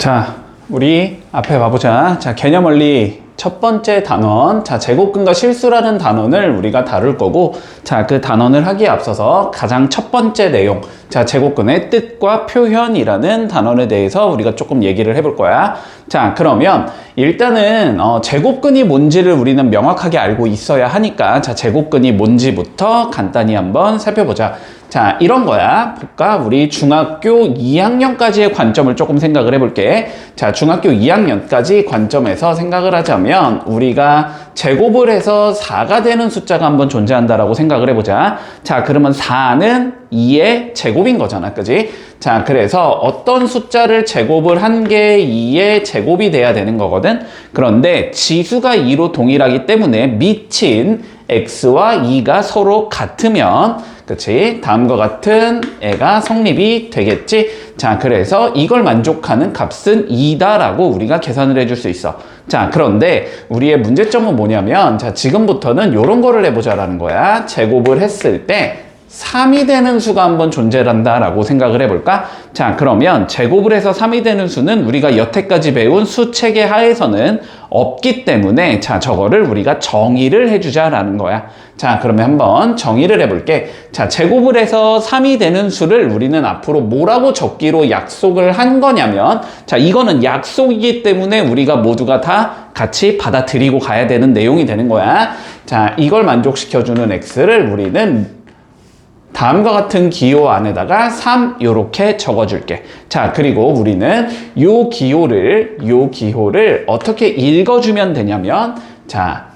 자, 우리 앞에 봐보자. 자, 개념 원리 첫 번째 단원. 자, 제곱근과 실수라는 단원을 우리가 다룰 거고, 자, 그 단원을 하기에 앞서서 가장 첫 번째 내용. 자, 제곱근의 뜻과 표현이라는 단원에 대해서 우리가 조금 얘기를 해볼 거야. 자, 그러면 일단은 제곱근이 뭔지를 우리는 명확하게 알고 있어야 하니까, 자, 제곱근이 뭔지부터 간단히 한번 살펴보자. 자, 이런 거야. 볼까? 우리 중학교 2학년까지의 관점을 조금 생각을 해볼게. 자, 중학교 2학년까지 관점에서 생각을 하자면 우리가 제곱을 해서 4가 되는 숫자가 한번 존재한다라고 생각을 해보자. 자, 그러면 4는 2의 제곱인 거잖아. 그지? 자, 그래서 어떤 숫자를 제곱을 한 게 2의 제곱이 돼야 되는 거거든. 그런데 지수가 2로 동일하기 때문에 미친 x와 2가 서로 같으면, 그치? 다음과 같은 애가 성립이 되겠지? 자, 그래서 이걸 만족하는 값은 2다라고 우리가 계산을 해줄 수 있어. 자, 그런데 우리의 문제점은 뭐냐면, 자, 지금부터는 요런 거를 해보자라는 거야. 제곱을 했을 때 3이 되는 수가 한번 존재한다라고 생각을 해볼까? 자, 그러면 제곱을 해서 3이 되는 수는 우리가 여태까지 배운 수체계 하에서는 없기 때문에, 자, 저거를 우리가 정의를 해주자라는 거야. 자, 그러면 한번 정의를 해볼게. 자, 제곱을 해서 3이 되는 수를 우리는 앞으로 뭐라고 적기로 약속을 한 거냐면, 자, 이거는 약속이기 때문에 우리가 모두가 다 같이 받아들이고 가야 되는 내용이 되는 거야. 자, 이걸 만족시켜주는 x를 우리는 다음과 같은 기호 안에다가 3 요렇게 적어줄게. 자, 그리고 우리는 요 기호를 어떻게 읽어주면 되냐면, 자,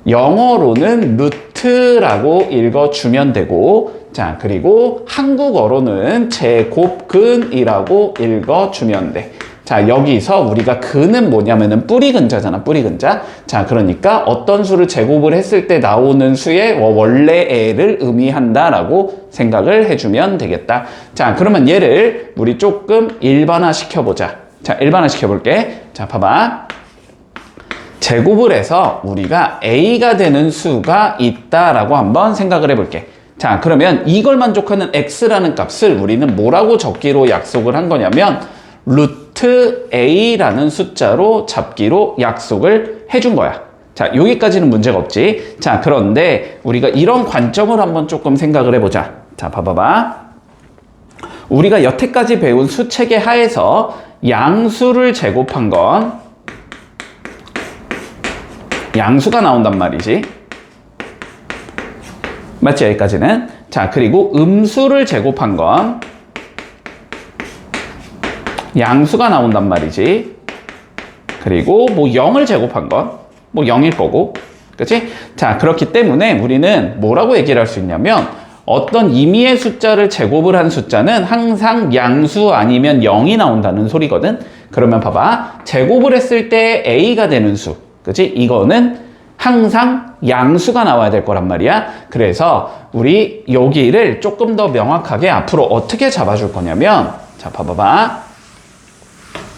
영어로는 루트라고 읽어주면 되고, 자, 그리고 한국어로는 제곱근이라고 읽어주면 돼. 자, 여기서 우리가 근은 뭐냐면은 뿌리 근자잖아, 뿌리 근자. 자, 그러니까 어떤 수를 제곱을 했을 때 나오는 수의 원래애를 의미한다라고 생각을 해주면 되겠다. 자, 그러면 얘를 우리 조금 일반화 시켜보자. 자, 일반화 시켜볼게. 자, 봐봐. 제곱을 해서 우리가 a가 되는 수가 있다라고 한번 생각을 해볼게. 자, 그러면 이걸 만족하는 x라는 값을 우리는 뭐라고 적기로 약속을 한 거냐면, 루트 a라는 숫자로 잡기로 약속을 해준 거야. 자, 여기까지는 문제가 없지. 자, 그런데 우리가 이런 관점을 한번 조금 생각을 해보자. 자, 봐봐봐. 우리가 여태까지 배운 수체계 하에서 양수를 제곱한 건 양수가 나온단 말이지. 맞지? 여기까지는. 자, 그리고 음수를 제곱한 건 양수가 나온단 말이지. 그리고 뭐 0을 제곱한 건 뭐 0일 거고. 그치? 자, 그렇기 때문에 우리는 뭐라고 얘기를 할 수 있냐면, 어떤 임의의 숫자를 제곱을 한 숫자는 항상 양수 아니면 0이 나온다는 소리거든. 그러면 봐봐. 제곱을 했을 때 a가 되는 수. 그치? 이거는 항상 양수가 나와야 될 거란 말이야. 그래서 우리 여기를 조금 더 명확하게 앞으로 어떻게 잡아줄 거냐면, 자, 봐봐봐.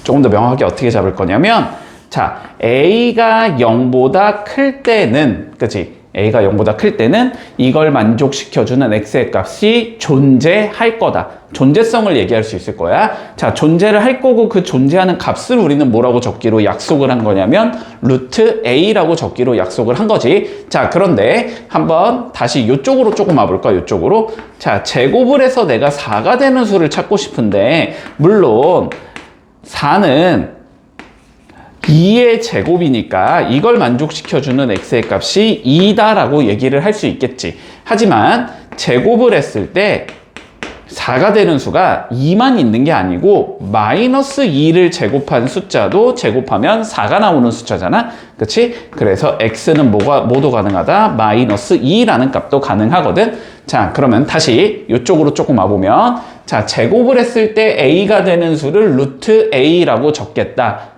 조금 더 명확하게 어떻게 잡을 거냐면, 자, a가 0보다 클 때는, 그치? a가 0보다 클 때는 이걸 만족시켜주는 x의 값이 존재할 거다. 존재성을 얘기할 수 있을 거야. 자, 존재를 할 거고 그 존재하는 값을 우리는 뭐라고 적기로 약속을 한 거냐면 루트 a라고 적기로 약속을 한 거지. 자, 그런데 한번 다시 이쪽으로 조금 와볼까? 이쪽으로. 자, 제곱을 해서 내가 4가 되는 수를 찾고 싶은데, 물론 4는 2의 제곱이니까 이걸 만족시켜주는 x의 값이 2다라고 얘기를 할 수 있겠지. 하지만 제곱을 했을 때 4가 되는 수가 2만 있는 게 아니고 마이너스 2를 제곱한 숫자도 제곱하면 4가 나오는 숫자잖아. 그치? 그래서 x는 모두 가능하다. 마이너스 2라는 값도 가능하거든. 자, 그러면 다시 이쪽으로 조금 와보면, 자, 제곱을 했을 때 a가 되는 수를 루트 a라고 적겠다.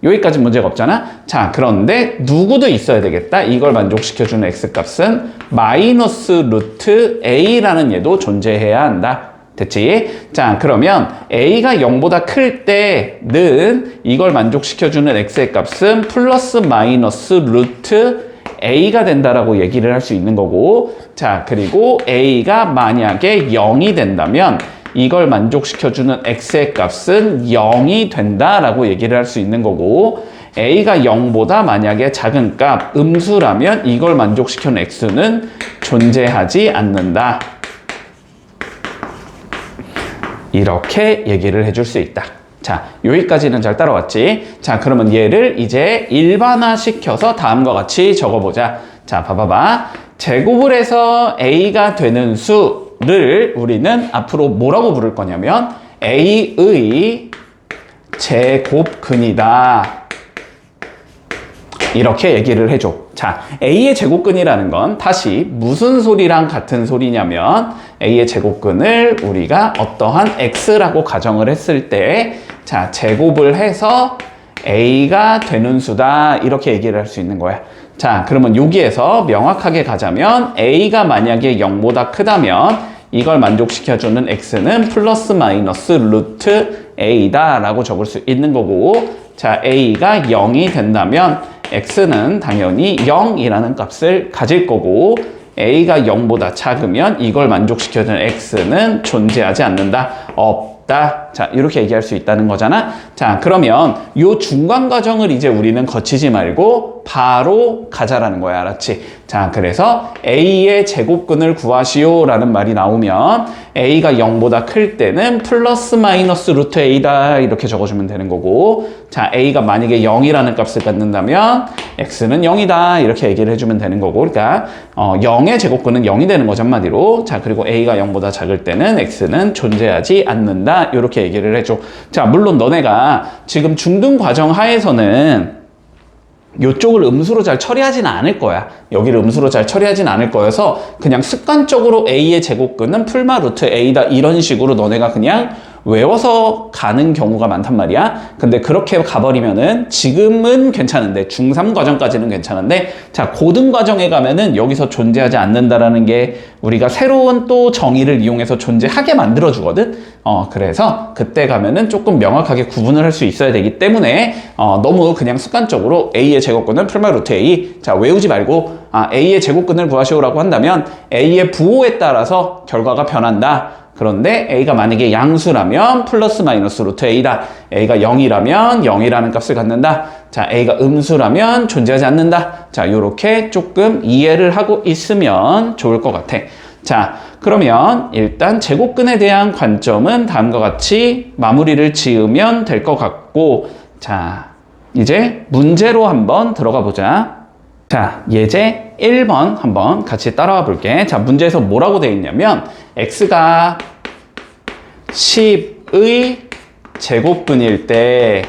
여기까지 문제가 없잖아. 자, 그런데 누구도 있어야 되겠다. 이걸 만족시켜주는 x값은 마이너스 루트 a라는 얘도 존재해야 한다. 됐지? 자, 그러면 a가 0보다 클 때는 이걸 만족시켜주는 x의 값은 플러스 마이너스 루트 a가 된다라고 얘기를 할 수 있는 거고, 자, 그리고 a가 만약에 0이 된다면 이걸 만족시켜주는 x의 값은 0이 된다라고 얘기를 할 수 있는 거고, a가 0보다 만약에 작은 값, 음수라면 이걸 만족시켜주는 x는 존재하지 않는다. 이렇게 얘기를 해줄 수 있다. 자, 여기까지는 잘 따라왔지? 자, 그러면 얘를 이제 일반화시켜서 다음과 같이 적어보자. 자, 봐봐봐. 제곱을 해서 a가 되는 수를 우리는 앞으로 뭐라고 부를 거냐면 a의 제곱근이다. 이렇게 얘기를 해줘. 자, a의 제곱근이라는 건 다시 무슨 소리랑 같은 소리냐면 a의 제곱근을 우리가 어떠한 x라고 가정을 했을 때, 자, 제곱을 해서 a가 되는 수다. 이렇게 얘기를 할 수 있는 거야. 자, 그러면 여기에서 명확하게 가자면 a가 만약에 0보다 크다면 이걸 만족시켜주는 x는 플러스 마이너스 루트 a다 라고 적을 수 있는 거고, 자, a가 0이 된다면 x는 당연히 0이라는 값을 가질 거고, a가 0보다 작으면 이걸 만족시켜주는 x는 존재하지 않는다. 없다. 자, 이렇게 얘기할 수 있다는 거잖아. 자, 그러면 요 중간 과정을 이제 우리는 거치지 말고 바로 가자라는 거야. 알았지? 자, 그래서 a의 제곱근을 구하시오 라는 말이 나오면 a가 0보다 클 때는 플러스 마이너스 루트 a다 이렇게 적어주면 되는 거고, 자, a가 만약에 0이라는 값을 갖는다면 x는 0이다 이렇게 얘기를 해주면 되는 거고, 그러니까 0의 제곱근은 0이 되는 거죠, 한마디로. 자, 그리고 a가 0보다 작을 때는 x는 존재하지 않는다 이렇게 얘기를 해줘. 자, 물론 너네가 지금 중등 과정 하에서는 이쪽을 음수로 잘 처리하지는 않을 거야. 여기를 음수로 잘 처리하진 않을 거여서 그냥 습관적으로 a의 제곱근은 풀마 루트 a다 이런 식으로 너네가 그냥 외워서 가는 경우가 많단 말이야. 근데 그렇게 가버리면은 지금은 괜찮은데, 중3 과정까지는 괜찮은데, 자, 고등 과정에 가면은 여기서 존재하지 않는다라는 게 우리가 새로운 또 정의를 이용해서 존재하게 만들어주거든. 그래서 그때 가면은 조금 명확하게 구분을 할 수 있어야 되기 때문에 너무 그냥 습관적으로 a의 제곱근은 풀마 루트 a, 자, 외우지 말고 a의 제곱근을 구하시오라고 한다면 a의 부호에 따라서 결과가 변한다. 그런데 a가 만약에 양수라면 플러스 마이너스 루트 a다. a가 0이라면 0이라는 값을 갖는다. 자, a가 음수라면 존재하지 않는다. 자, 요렇게 조금 이해를 하고 있으면 좋을 것 같아. 자, 그러면 일단 제곱근에 대한 관점은 다음과 같이 마무리를 지으면 될 것 같고, 자, 이제 문제로 한번 들어가 보자. 자, 예제 1번 한번 같이 따라와 볼게. 자, 문제에서 뭐라고 되어 있냐면 x가 10의 제곱근일 때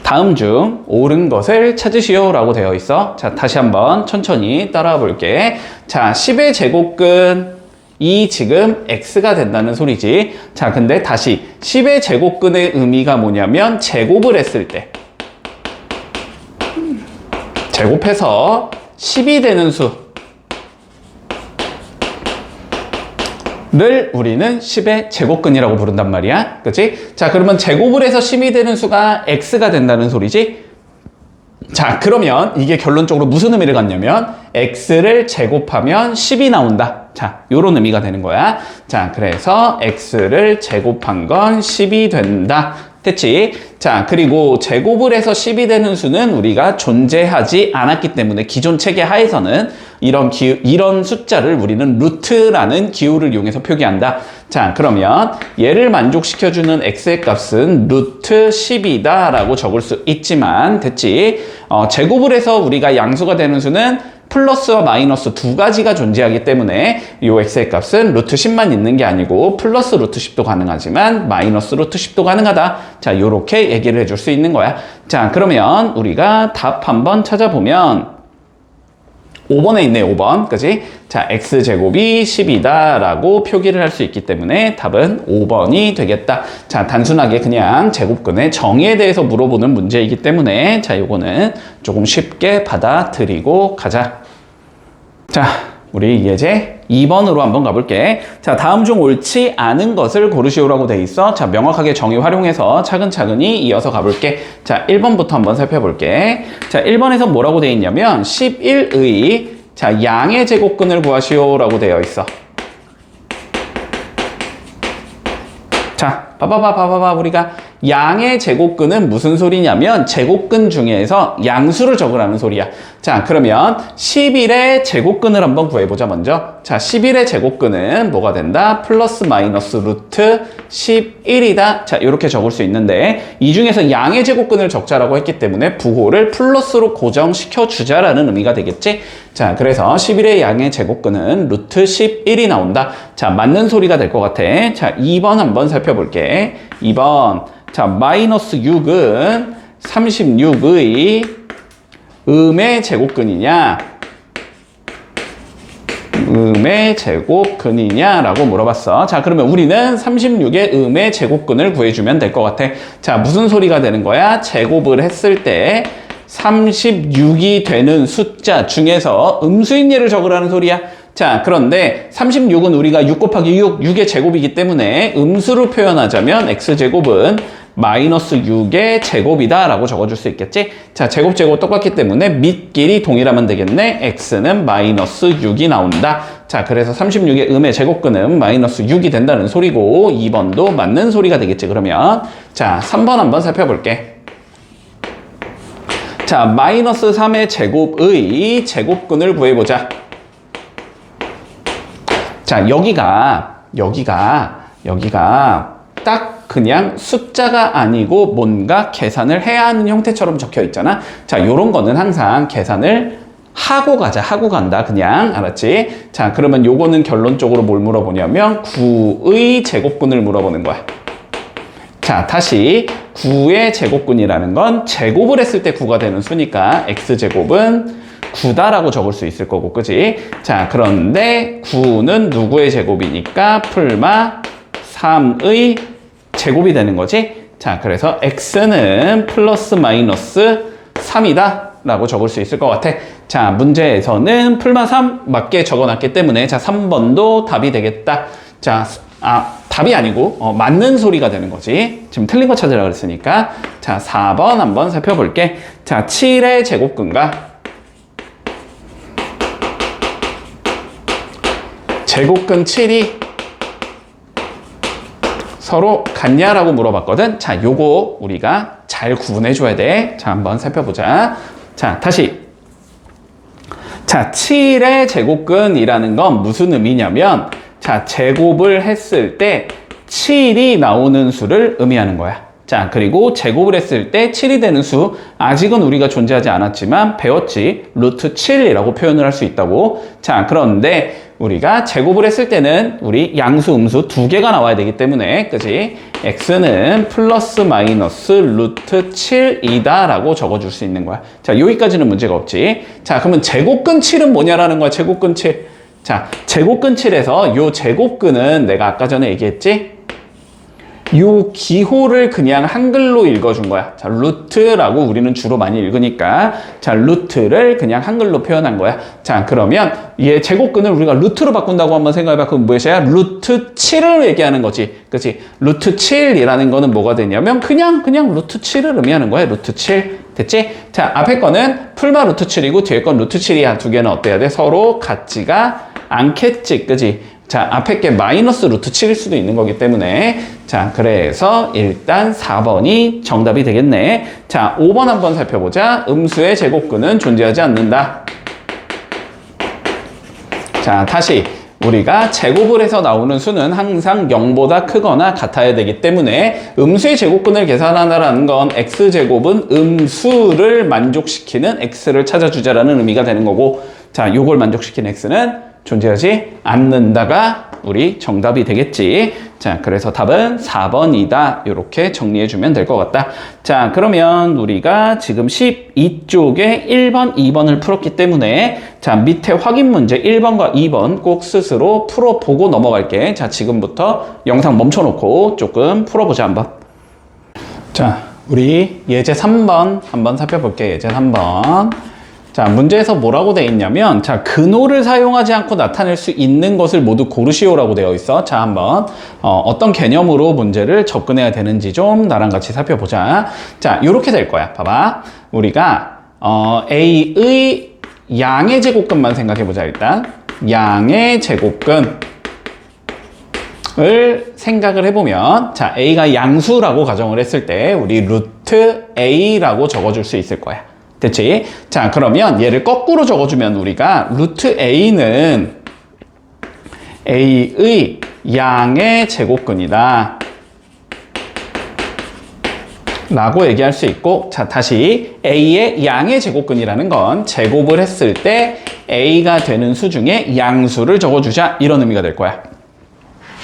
다음 중 옳은 것을 찾으시오 라고 되어 있어. 자, 다시 한번 천천히 따라와 볼게. 자, 10의 제곱근이 지금 x가 된다는 소리지. 자, 근데 다시 10의 제곱근의 의미가 뭐냐면 제곱을 했을 때, 제곱해서 10이 되는 수를 우리는 10의 제곱근이라고 부른단 말이야. 그치? 자, 그러면 제곱을 해서 10이 되는 수가 x가 된다는 소리지? 자, 그러면 이게 결론적으로 무슨 의미를 갖냐면 x를 제곱하면 10이 나온다. 자, 요런 의미가 되는 거야. 자, 그래서 x를 제곱한 건 10이 된다. 됐지? 자, 그리고 제곱을 해서 10이 되는 수는 우리가 존재하지 않았기 때문에 기존 체계 하에서는 이런 숫자를 우리는 루트라는 기호를 이용해서 표기한다. 자, 그러면 얘를 만족시켜주는 x의 값은 루트 10이다 라고 적을 수 있지만, 됐지? 제곱을 해서 우리가 양수가 되는 수는 플러스와 마이너스 두 가지가 존재하기 때문에 이 x의 값은 루트 10만 있는 게 아니고 플러스 루트 10도 가능하지만 마이너스 루트 10도 가능하다. 자, 요렇게 얘기를 해줄 수 있는 거야. 자, 그러면 우리가 답 한번 찾아보면 5번에 있네, 5번. 그지? 자, x제곱이 10이다 라고 표기를 할 수 있기 때문에 답은 5번이 되겠다. 자, 단순하게 그냥 제곱근의 정의에 대해서 물어보는 문제이기 때문에, 자, 요거는 조금 쉽게 받아들이고 가자. 자, 우리 예제 2번으로 한번 가볼게. 자, 다음 중 옳지 않은 것을 고르시오라고 돼 있어. 자, 명확하게 정의 활용해서 차근차근히 이어서 가볼게. 자, 1번부터 한번 살펴볼게. 자, 1번에서 뭐라고 돼 있냐면 11의 자, 양의 제곱근을 구하시오라고 되어 있어. 봐봐. 우리가 양의 제곱근은 무슨 소리냐면 제곱근 중에서 양수를 적으라는 소리야. 자, 그러면 11의 제곱근을 한번 구해보자, 먼저. 자, 11의 제곱근은 뭐가 된다? 플러스 마이너스 루트 11이다. 자, 이렇게 적을 수 있는데 이 중에서 양의 제곱근을 적자라고 했기 때문에 부호를 플러스로 고정시켜 주자라는 의미가 되겠지? 자, 그래서 11의 양의 제곱근은 루트 11이 나온다. 자, 맞는 소리가 될 것 같아. 자, 2번 한번 살펴볼게. 2번. 자, 마이너스 6은 36의 음의 제곱근이냐? 음의 제곱근이냐라고 물어봤어. 자, 그러면 우리는 36의 음의 제곱근을 구해주면 될 것 같아. 자, 무슨 소리가 되는 거야? 제곱을 했을 때 36이 되는 숫자 중에서 음수인 예를 적으라는 소리야. 자, 그런데 36은 우리가 6 곱하기 6의 제곱이기 때문에 음수로 표현하자면 x제곱은 마이너스 6의 제곱이다 라고 적어줄 수 있겠지? 자, 제곱 똑같기 때문에 밑길이 동일하면 되겠네. x는 마이너스 6이 나온다. 자, 그래서 36의 음의 제곱근은 마이너스 6이 된다는 소리고 2번도 맞는 소리가 되겠지, 그러면. 자, 3번 한번 살펴볼게. 자, 마이너스 3의 제곱의 제곱근을 구해보자. 자, 여기가 딱 그냥 숫자가 아니고 뭔가 계산을 해야 하는 형태처럼 적혀 있잖아. 자, 요런 거는 항상 계산을 하고 간다. 그냥. 알았지? 자, 그러면 요거는 결론적으로 뭘 물어보냐면 9의 제곱근을 물어보는 거야. 자, 다시 9의 제곱근이라는 건 제곱을 했을 때 9가 되는 수니까 x제곱은 9다라고 적을 수 있을 거고, 그지? 자, 그런데 9는 누구의 제곱이니까 풀마 3의 제곱이 되는 거지? 자, 그래서 x는 플러스 마이너스 3이다 라고 적을 수 있을 것 같아. 자, 문제에서는 풀마 3 맞게 적어놨기 때문에 자, 3번도 답이 되겠다. 자, 답이 아니고 맞는 소리가 되는 거지. 지금 틀린 거 찾으라 그랬으니까. 자, 4번 한번 살펴볼게. 자, 7의 제곱근과 제곱근 7이 서로 같냐라고 물어봤거든. 자, 요거 우리가 잘 구분해 줘야 돼. 자, 한번 살펴보자. 자, 다시. 자, 7의 제곱근이라는 건 무슨 의미냐면 자, 제곱을 했을 때 7이 나오는 수를 의미하는 거야. 자, 그리고 제곱을 했을 때 7이 되는 수, 아직은 우리가 존재하지 않았지만 배웠지. 루트 7이라고 표현을 할 수 있다고. 자, 그런데 우리가 제곱을 했을 때는 우리 양수, 음수 두 개가 나와야 되기 때문에, 그지? x는 플러스 마이너스 루트 7이다 라고 적어줄 수 있는 거야. 자, 여기까지는 문제가 없지. 자, 그러면 제곱근 7은 뭐냐라는 거야, 제곱근 7. 자, 제곱근 7에서 요 제곱근은 내가 아까 전에 얘기했지? 요 기호를 그냥 한글로 읽어준 거야. 자, 루트라고 우리는 주로 많이 읽으니까 자, 루트를 그냥 한글로 표현한 거야. 자, 그러면 얘 제곱근을 우리가 루트로 바꾼다고 한번 생각해봐. 그럼 무엇이야? 루트 7을 얘기하는 거지. 그치? 루트 7이라는 거는 뭐가 되냐면 그냥 루트 7을 의미하는 거야. 루트 7. 됐지? 자, 앞에 거는 풀마 루트 7이고 뒤에 건 루트 7이야. 두 개는 어때야 돼? 서로 같지가 않겠지. 그지? 자, 앞에 게 마이너스 루트 7일 수도 있는 거기 때문에 자, 그래서 일단 4번이 정답이 되겠네. 자, 5번 한번 살펴보자. 음수의 제곱근은 존재하지 않는다. 자, 다시 우리가 제곱을 해서 나오는 수는 항상 0보다 크거나 같아야 되기 때문에 음수의 제곱근을 계산하라는 건 x제곱은 음수를 만족시키는 x를 찾아주자라는 의미가 되는 거고 자, 요걸 만족시키는 x는 존재하지 않는다가 우리 정답이 되겠지. 자, 그래서 답은 4번이다. 이렇게 정리해주면 될 것 같다. 자, 그러면 우리가 지금 12쪽에 1번, 2번을 풀었기 때문에 자, 밑에 확인 문제 1번과 2번 꼭 스스로 풀어보고 넘어갈게. 자, 지금부터 영상 멈춰놓고 조금 풀어보자, 한번. 자, 우리 예제 3번 한번 살펴볼게. 예제 3번. 자, 문제에서 뭐라고 되어 있냐면 자, 근호를 사용하지 않고 나타낼 수 있는 것을 모두 고르시오라고 되어 있어. 자, 한번 어떤 개념으로 문제를 접근해야 되는지 좀 나랑 같이 살펴보자. 자, 요렇게 될 거야. 봐봐. 우리가 A의 양의 제곱근만 생각해보자. 일단 양의 제곱근 을 생각을 해보면, 자, a가 양수라고 가정을 했을 때 우리 루트 a라고 적어줄 수 있을 거야. 됐지? 자, 그러면 얘를 거꾸로 적어주면 우리가 루트 a는 a의 양의 제곱근이다 라고 얘기할 수 있고, 자, 다시 a의 양의 제곱근이라는 건 제곱을 했을 때 a가 되는 수 중에 양수를 적어주자, 이런 의미가 될 거야.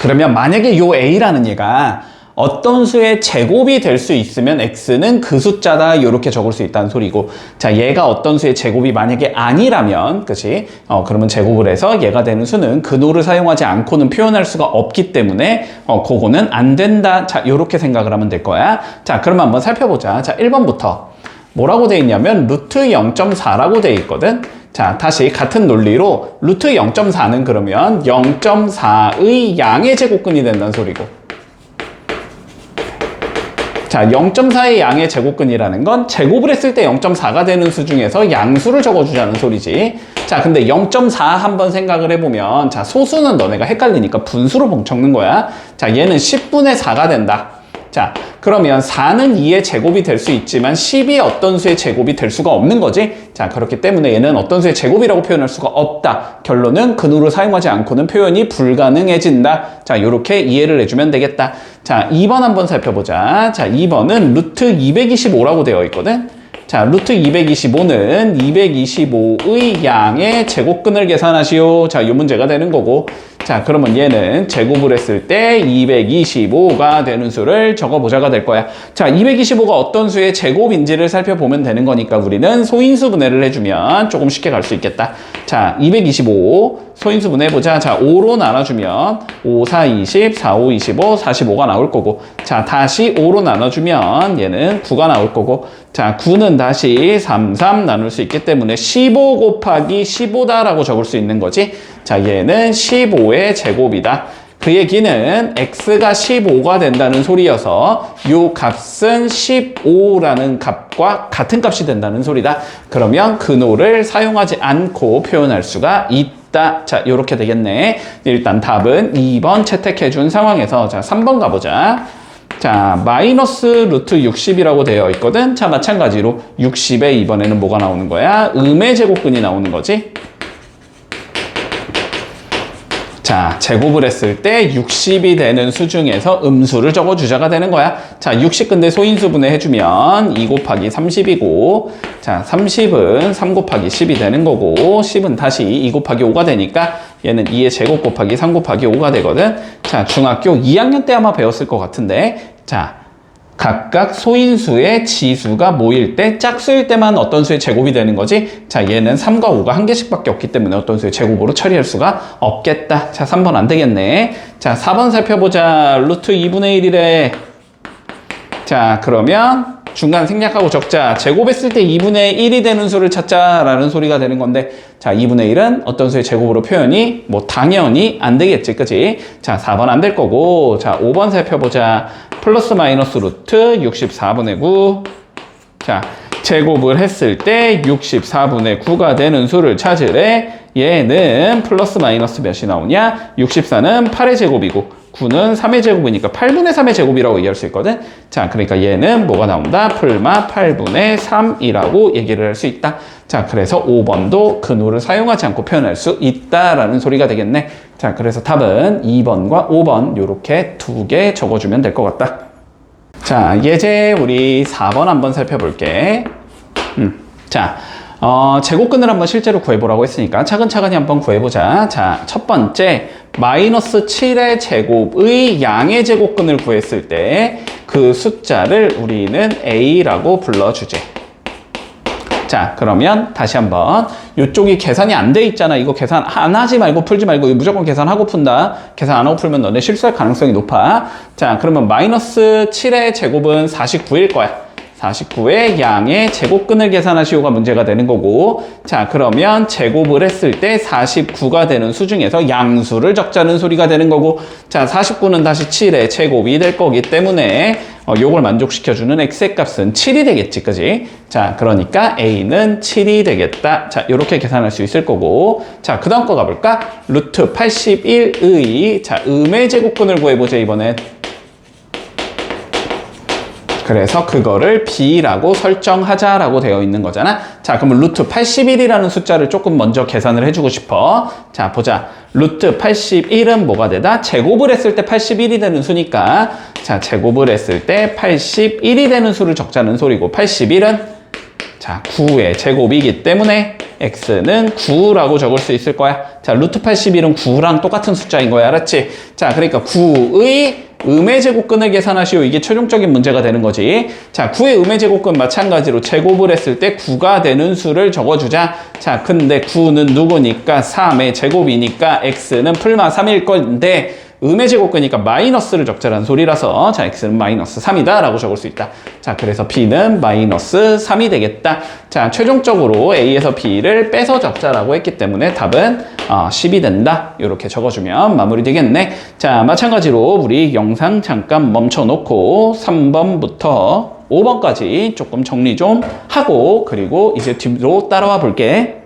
그러면 만약에 요 a라는 얘가 어떤 수의 제곱이 될 수 있으면 x는 그 숫자다, 이렇게 적을 수 있다는 소리고, 자, 얘가 어떤 수의 제곱이 만약에 아니라면, 그치? 그러면 제곱을 해서 얘가 되는 수는 근호를 사용하지 않고는 표현할 수가 없기 때문에 그거는 안 된다. 자, 요렇게 생각을 하면 될 거야. 자, 그러면 한번 살펴보자. 자, 1번부터 뭐라고 돼 있냐면 루트 0.4라고 돼 있거든. 자, 다시 같은 논리로 루트 0.4는 그러면 0.4의 양의 제곱근이 된다는 소리고, 자, 0.4의 양의 제곱근이라는 건 제곱을 했을 때 0.4가 되는 수 중에서 양수를 적어주자는 소리지. 자, 근데 0.4 한번 생각을 해보면, 자, 소수는 너네가 헷갈리니까 분수로 멈춰는 거야. 자, 얘는 10분의 4가 된다. 자, 그러면 4는 2의 제곱이 될 수 있지만 10이 어떤 수의 제곱이 될 수가 없는 거지. 자, 그렇기 때문에 얘는 어떤 수의 제곱이라고 표현할 수가 없다. 결론은 근호를 사용하지 않고는 표현이 불가능해진다. 자, 요렇게 이해를 해주면 되겠다. 자, 2번 한번 살펴보자. 자, 2번은 루트 225라고 되어 있거든. 자, 루트 225는 225의 양의 제곱근을 계산하시오. 자, 이 문제가 되는 거고, 자, 그러면 얘는 제곱을 했을 때 225가 되는 수를 적어보자가 될 거야. 자, 225가 어떤 수의 제곱인지를 살펴보면 되는 거니까 우리는 소인수 분해를 해주면 조금 쉽게 갈 수 있겠다. 자, 225 소인수 분해해보자. 자, 5로 나눠주면 5, 4, 20, 4, 5, 25, 45가 나올 거고, 자, 다시 5로 나눠주면 얘는 9가 나올 거고, 자, 9는 다시 3, 3 나눌 수 있기 때문에 15 곱하기 15다라고 적을 수 있는 거지. 자, 얘는 15의 제곱이다. 그 얘기는 x가 15가 된다는 소리여서 요 값은 15라는 값과 같은 값이 된다는 소리다. 그러면 근호를 사용하지 않고 표현할 수가 있다. 자, 요렇게 되겠네. 일단 답은 2번 채택해 준 상황에서, 자, 3번 가보자. 자, 마이너스 루트 60이라고 되어 있거든. 자, 마찬가지로 60에 이번에는 뭐가 나오는 거야? 음의 제곱근이 나오는 거지. 자, 제곱을 했을 때 60이 되는 수 중에서 음수를 적어주자가 되는 거야. 자, 60 근데 소인수분해 해주면 2 곱하기 30이고, 자, 30은 3 곱하기 10이 되는 거고, 10은 다시 2 곱하기 5가 되니까 얘는 2의 제곱 곱하기 3 곱하기 5가 되거든. 자, 중학교 2학년 때 아마 배웠을 것 같은데, 자, 각각 소인수의 지수가 모일 때 짝수일 때만 어떤 수의 제곱이 되는 거지. 자, 얘는 3과 5가 한 개씩밖에 없기 때문에 어떤 수의 제곱으로 처리할 수가 없겠다. 자, 3번 안 되겠네. 자, 4번 살펴보자. 루트 2분의 1이래. 자, 그러면 중간 생략하고 적자. 제곱했을 때 2분의 1이 되는 수를 찾자라는 소리가 되는 건데, 자, 2분의 1은 어떤 수의 제곱으로 표현이 뭐 당연히 안 되겠지, 그치? 자, 4번 안 될 거고, 자, 5번 살펴보자. 플러스 마이너스 루트 64분의 9. 자, 제곱을 했을 때 64분의 9가 되는 수를 찾으래. 얘는 플러스 마이너스 몇이 나오냐? 64는 8의 제곱이고 9는 3의 제곱이니까 8분의 3의 제곱이라고 얘기할 수 있거든. 자, 그러니까 얘는 뭐가 나온다? 풀마 8분의 3이라고 얘기를 할 수 있다. 자, 그래서 5번도 근호를 사용하지 않고 표현할 수 있다라는 소리가 되겠네. 자, 그래서 답은 2번과 5번 요렇게 두 개 적어주면 될 것 같다. 자, 예제 우리 4번 한번 살펴볼게. 자, 제곱근을 한번 실제로 구해보라고 했으니까 차근차근히 한번 구해보자. 자, 첫 번째, 마이너스 7의 제곱의 양의 제곱근을 구했을 때 그 숫자를 우리는 A라고 불러주제. 자, 그러면 다시 한번 이쪽이 계산이 안 돼 있잖아. 이거 계산 안 하지 말고 풀지 말고 이거 무조건 계산하고 푼다. 계산 안 하고 풀면 너네 실수할 가능성이 높아. 자, 그러면 마이너스 7의 제곱은 49일 거야. 49의 양의 제곱근을 계산하시오가 문제가 되는 거고, 자, 그러면 제곱을 했을 때 49가 되는 수 중에서 양수를 적자는 소리가 되는 거고, 자, 49는 다시 7의 제곱이 될 거기 때문에 요걸 만족시켜주는 x의 값은 7이 되겠지, 그지? 자, 그러니까 a는 7이 되겠다. 자, 요렇게 계산할 수 있을 거고. 자, 그 다음 거 가볼까? 루트 81의, 자, 음의 제곱근을 구해보자, 이번엔. 그래서 그거를 b라고 설정하자라고 되어 있는 거잖아. 자, 그러면 루트 81이라는 숫자를 조금 먼저 계산을 해주고 싶어. 자, 보자. 루트 81은 뭐가 되다? 제곱을 했을 때 81이 되는 수니까, 자, 제곱을 했을 때 81이 되는 수를 적자는 소리고, 81은 자, 9의 제곱이기 때문에 x는 9라고 적을 수 있을 거야. 자, 루트 81은 9랑 똑같은 숫자인 거야, 알았지? 자, 그러니까 9의 음의 제곱근을 계산하시오. 이게 최종적인 문제가 되는 거지. 자, 9의 음의 제곱근 마찬가지로 제곱을 했을 때 9가 되는 수를 적어주자. 자, 근데 9는 누구니까? 3의 제곱이니까 x는 풀마 3일 건데, 음의 제곱근이니까 마이너스를 적자라는 소리라서, 자, x는 마이너스 3이다 라고 적을 수 있다. 자, 그래서 b는 마이너스 3이 되겠다. 자, 최종적으로 a에서 b를 빼서 적자라고 했기 때문에 답은 10이 된다. 이렇게 적어주면 마무리 되겠네. 자, 마찬가지로 우리 영상 잠깐 멈춰놓고 3번부터 5번까지 조금 정리 좀 하고, 그리고 이제 뒤로 따라와 볼게.